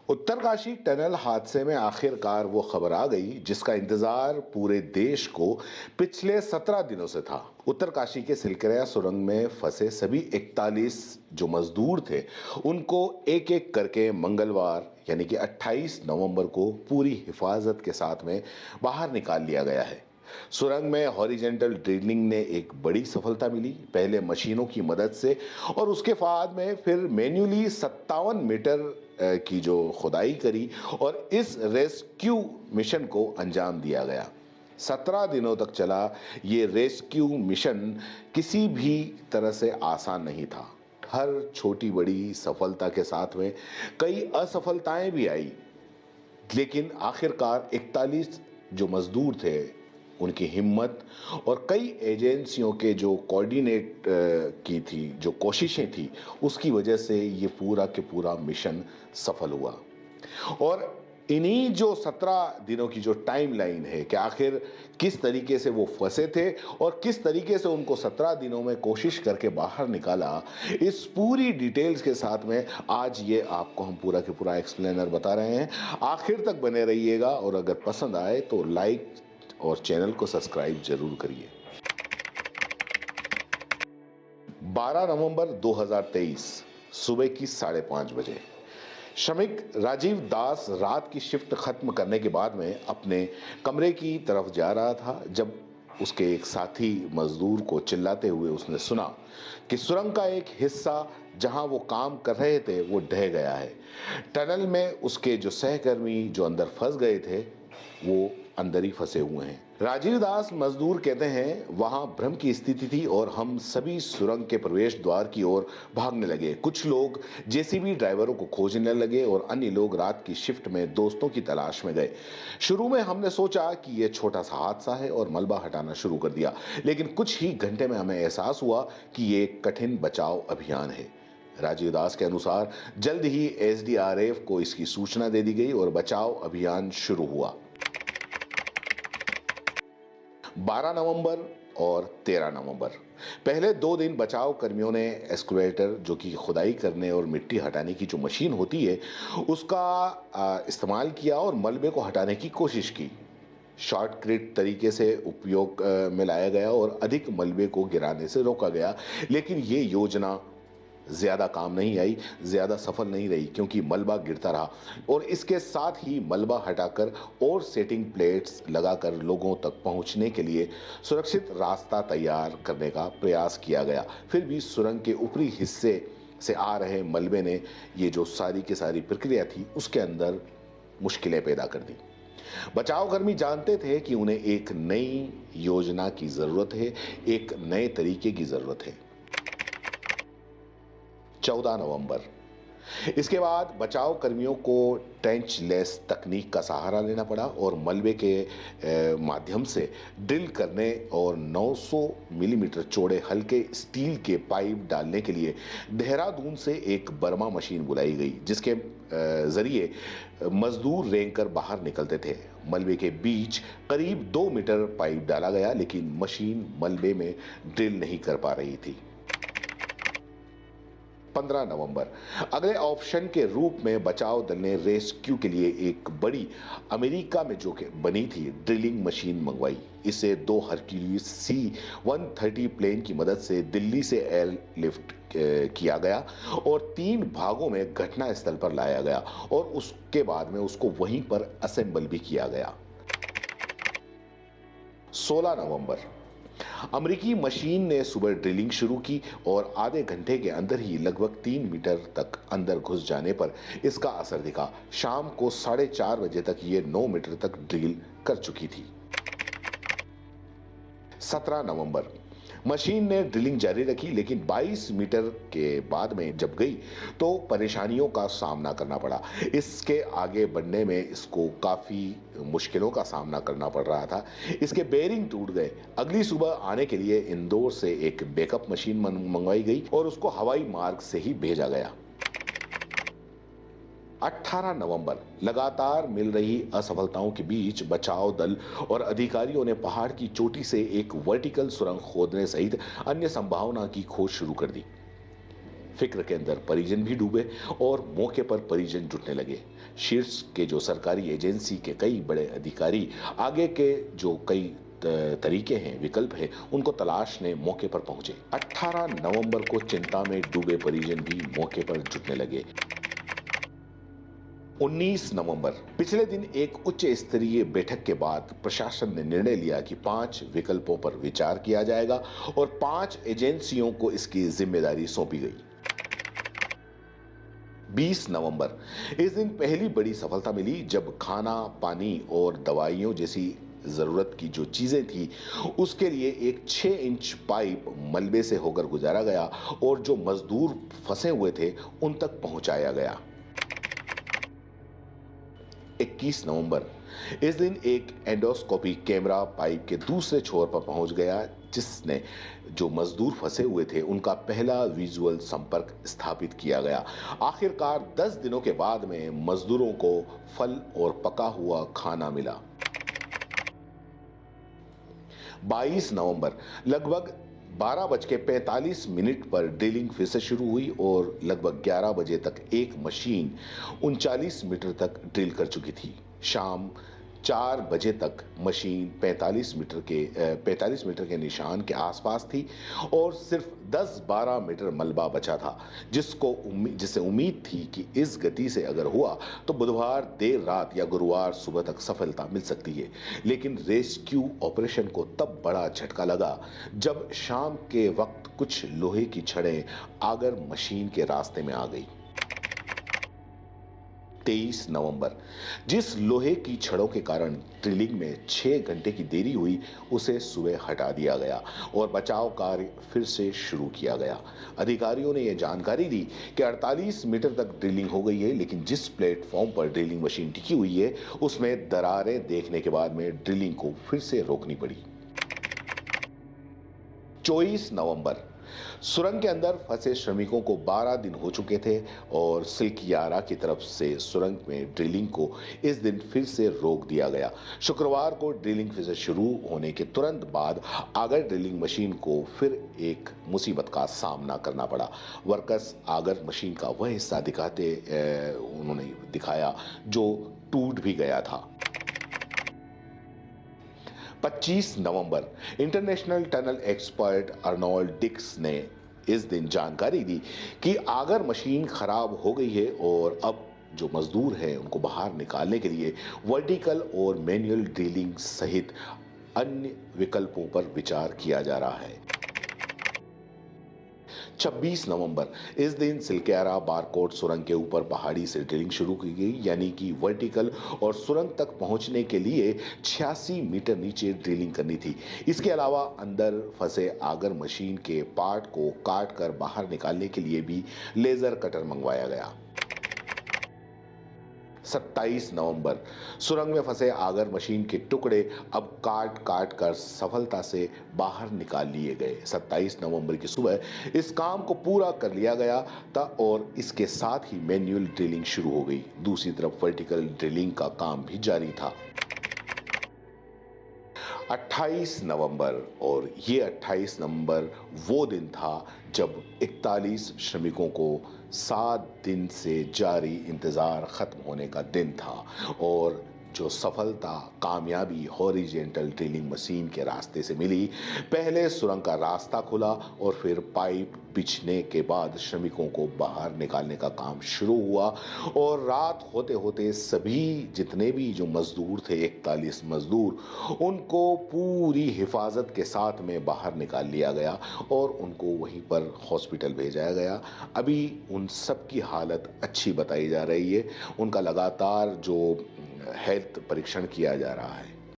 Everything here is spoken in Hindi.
उत्तरकाशी टनल हादसे में आखिरकार वो खबर आ गई जिसका इंतजार पूरे देश को पिछले 17 दिनों से था। उत्तरकाशी के सिलकरिया सुरंग में फंसे सभी 41 जो मजदूर थे, उनको एक एक करके मंगलवार यानी कि 28 नवंबर को पूरी हिफाजत के साथ में बाहर निकाल लिया गया है। सुरंग में हॉरिजेंटल ड्रिलिंग ने एक बड़ी सफलता मिली, पहले मशीनों की मदद से और उसके बाद में फिर मैन्युअली 57 मीटर की जो खुदाई करी और इस रेस्क्यू मिशन को अंजाम दिया गया। 17 दिनों तक चला ये रेस्क्यू मिशन किसी भी तरह से आसान नहीं था। हर छोटी बड़ी सफलता के साथ में कई असफलताएं भी आई, लेकिन आखिरकार 41 जो मजदूर थे, उनकी हिम्मत और कई एजेंसियों के जो कोऑर्डिनेट की थी जो कोशिशें थी, उसकी वजह से ये पूरा के पूरा मिशन सफल हुआ। और इन्हीं जो 17 दिनों की जो टाइमलाइन है कि आखिर किस तरीके से वो फंसे थे और किस तरीके से उनको 17 दिनों में कोशिश करके बाहर निकाला, इस पूरी डिटेल्स के साथ में आज ये आपको हम पूरा के पूरा एक्सप्लेनर बता रहे हैं। आखिर तक बने रहिएगा और अगर पसंद आए तो लाइक और चैनल को सब्सक्राइब जरूर करिए। 12 नवंबर 2023 सुबह की 5:30 बजे श्रमिक राजीव दास रात की शिफ्ट खत्म करने के बाद में अपने कमरे की तरफ जा रहा था जब उसके एक साथी मजदूर को चिल्लाते हुए उसने सुना कि सुरंग का एक हिस्सा जहां वो काम कर रहे थे वो ढह गया है। टनल में उसके जो सहकर्मी जो अंदर फंस गए थे, वो अंदर ही फंसे हुए हैं। राजीव दास मजदूर कहते हैं वहां भ्रम की स्थिति थी और हम सभी सुरंग के प्रवेश द्वार की ओर भागने लगे। कुछ लोग जेसीबी ड्राइवरों को खोजने लगे और अन्य लोग रात की शिफ्ट में दोस्तों की तलाश में गए। शुरू में हमने सोचा कि यह छोटा सा हादसा है और मलबा हटाना शुरू कर दिया, लेकिन कुछ ही घंटे में हमें एहसास हुआ कि ये एक कठिन बचाव अभियान है। राजीव दास के अनुसार जल्द ही एसडीआरएफ को इसकी सूचना दे दी गई और बचाव अभियान शुरू हुआ। 12 नवंबर और 13 नवंबर पहले 2 दिन बचाव कर्मियों ने एस्कुवेटर जो कि खुदाई करने और मिट्टी हटाने की जो मशीन होती है उसका इस्तेमाल किया और मलबे को हटाने की कोशिश की। शॉर्टकट तरीके से उपयोग में लाया गया और अधिक मलबे को गिराने से रोका गया, लेकिन ये योजना ज्यादा काम नहीं आई, ज्यादा सफल नहीं रही क्योंकि मलबा गिरता रहा और इसके साथ ही मलबा हटाकर और सेटिंग प्लेट्स लगाकर लोगों तक पहुंचने के लिए सुरक्षित रास्ता तैयार करने का प्रयास किया गया। फिर भी सुरंग के ऊपरी हिस्से से आ रहे मलबे ने ये जो सारी की सारी प्रक्रिया थी उसके अंदर मुश्किलें पैदा कर दी। बचाव कर्मी जानते थे कि उन्हें एक नई योजना की जरूरत है, एक नए तरीके की जरूरत है। 14 नवंबर इसके बाद बचाव कर्मियों को ट्रेंच लेस तकनीक का सहारा लेना पड़ा और मलबे के माध्यम से ड्रिल करने और 900 मिलीमीटर चौड़े हल्के स्टील के पाइप डालने के लिए देहरादून से एक बर्मा मशीन बुलाई गई, जिसके जरिए मजदूर रेंग कर बाहर निकलते थे। मलबे के बीच करीब 2 मीटर पाइप डाला गया, लेकिन मशीन मलबे में ड्रिल नहीं कर पा रही थी। 15 नवंबर अगले ऑप्शन के रूप में बचाव दल ने रेस्क्यू के लिए एक बड़ी अमेरिका में जो कि बनी थी ड्रिलिंग मशीन मंगवाई। इसे 2 हरक्यूलिस C-130 प्लेन की मदद से दिल्ली से एयरलिफ्ट किया गया और 3 भागों में घटना स्थल पर लाया गया और उसके बाद में उसको वहीं पर असेंबल भी किया गया। 16 नवंबर अमेरिकी मशीन ने सुबह ड्रिलिंग शुरू की और आधे घंटे के अंदर ही लगभग 3 मीटर तक अंदर घुस जाने पर इसका असर दिखा। शाम को 4:30 बजे तक ये 9 मीटर तक ड्रिल कर चुकी थी। 17 नवंबर मशीन ने ड्रिलिंग जारी रखी, लेकिन 22 मीटर के बाद में जब गई तो परेशानियों का सामना करना पड़ा। इसके आगे बढ़ने में इसको काफ़ी मुश्किलों का सामना करना पड़ रहा था। इसके बेरिंग टूट गए। अगली सुबह आने के लिए इंदौर से एक बैकअप मशीन मंगवाई गई और उसको हवाई मार्ग से ही भेजा गया। 18 नवंबर लगातार मिल रही असफलताओं के बीच बचाव दल और अधिकारियों ने पहाड़ की चोटी से एक वर्टिकल सुरंग खोदने सहित अन्य संभावना की खोज शुरू कर दी। फिक्र के अंदर परिजन भी डूबे और मौके पर परिजन जुटने लगे। शीर्ष के जो सरकारी एजेंसी के कई बड़े अधिकारी आगे के जो कई तरीके हैं, विकल्प हैं, उनको तलाशने मौके पर पहुंचे। 18 नवंबर को चिंता में डूबे परिजन भी मौके पर जुटने लगे। 19 नवंबर पिछले दिन एक उच्च स्तरीय बैठक के बाद प्रशासन ने निर्णय लिया कि 5 विकल्पों पर विचार किया जाएगा और 5 एजेंसियों को इसकी जिम्मेदारी सौंपी गई। 20 नवंबर इस दिन पहली बड़ी सफलता मिली जब खाना, पानी और दवाइयों जैसी जरूरत की जो चीजें थी उसके लिए एक 6 इंच पाइप मलबे से होकर गुजारा गया और जो मजदूर फंसे हुए थे उन तक पहुंचाया गया। 21 नवंबर इस दिन एक एंडोस्कोपी कैमरा पाइप के दूसरे छोर पर पहुंच गया जिसने जो मजदूर फंसे हुए थे उनका पहला विजुअल संपर्क स्थापित किया गया। आखिरकार 10 दिनों के बाद में मजदूरों को फल और पका हुआ खाना मिला। 22 नवंबर लगभग 12:45 पर ड्रिलिंग फिर से शुरू हुई और लगभग 11 बजे तक एक मशीन 39 मीटर तक ड्रिल कर चुकी थी। शाम 4 बजे तक मशीन 45 मीटर के निशान के आसपास थी और सिर्फ 10-12 मीटर मलबा बचा था जिससे उम्मीद थी कि इस गति से अगर हुआ तो बुधवार देर रात या गुरुवार सुबह तक सफलता मिल सकती है। लेकिन रेस्क्यू ऑपरेशन को तब बड़ा झटका लगा जब शाम के वक्त कुछ लोहे की छड़ें आगर मशीन के रास्ते में आ गई। 23 नवंबर जिस लोहे की छड़ों के कारण ड्रिलिंग में 6 घंटे की देरी हुई उसे सुबह हटा दिया गया और बचाव कार्य फिर से शुरू किया गया। अधिकारियों ने यह जानकारी दी कि 48 मीटर तक ड्रिलिंग हो गई है, लेकिन जिस प्लेटफॉर्म पर ड्रिलिंग मशीन टिकी हुई है उसमें दरारें देखने के बाद में ड्रिलिंग को फिर से रोकनी पड़ी। 24 नवंबर सुरंग के अंदर फंसे श्रमिकों को 12 दिन हो चुके थे और सिल्कियारा की तरफ से सुरंग में ड्रिलिंग को इस दिन फिर से रोक दिया गया। शुक्रवार को ड्रिलिंग फिर से शुरू होने के तुरंत बाद आगर ड्रिलिंग मशीन को फिर एक मुसीबत का सामना करना पड़ा। वर्कर्स आगर मशीन का वह हिस्सा उन्होंने दिखाया जो टूट भी गया था। 25 नवंबर international tunnel expert Arnold Dix ने इस दिन जानकारी दी कि आगर मशीन खराब हो गई है और अब जो मजदूर हैं उनको बाहर निकालने के लिए वर्टिकल और मैनुअल ड्रिलिंग सहित अन्य विकल्पों पर विचार किया जा रहा है। 26 नवंबर इस दिन सिल्कियारा बारकोट सुरंग के ऊपर पहाड़ी से ड्रिलिंग शुरू की गई, यानी कि वर्टिकल और सुरंग तक पहुंचने के लिए 86 मीटर नीचे ड्रिलिंग करनी थी। इसके अलावा अंदर फंसे आगर मशीन के पार्ट को काट कर बाहर निकालने के लिए भी लेजर कटर मंगवाया गया। 27 नवंबर सुरंग में फंसे आगर मशीन के टुकड़े अब काट काट कर सफलता से बाहर निकाल लिए गए। 27 नवंबर की सुबह इस काम को पूरा कर लिया गया था और इसके साथ ही मैन्युअल ड्रिलिंग शुरू हो गई। दूसरी तरफ वर्टिकल ड्रिलिंग का काम भी जारी था। 28 नवंबर और ये 28 नवंबर वो दिन था जब 41 श्रमिकों को 7 दिन से जारी इंतजार खत्म होने का दिन था और जो सफलता कामयाबी हॉरिजेंटल ड्रिलिंग मशीन के रास्ते से मिली। पहले सुरंग का रास्ता खुला और फिर पाइप बिछने के बाद श्रमिकों को बाहर निकालने का काम शुरू हुआ और रात होते होते सभी जितने भी जो मजदूर थे 41 मजदूर उनको पूरी हिफाजत के साथ में बाहर निकाल लिया गया और उनको वहीं पर हॉस्पिटल भेजा गया। अभी उन सब की हालत अच्छी बताई जा रही है। उनका लगातार जो हेल्थ परीक्षण किया जा रहा है।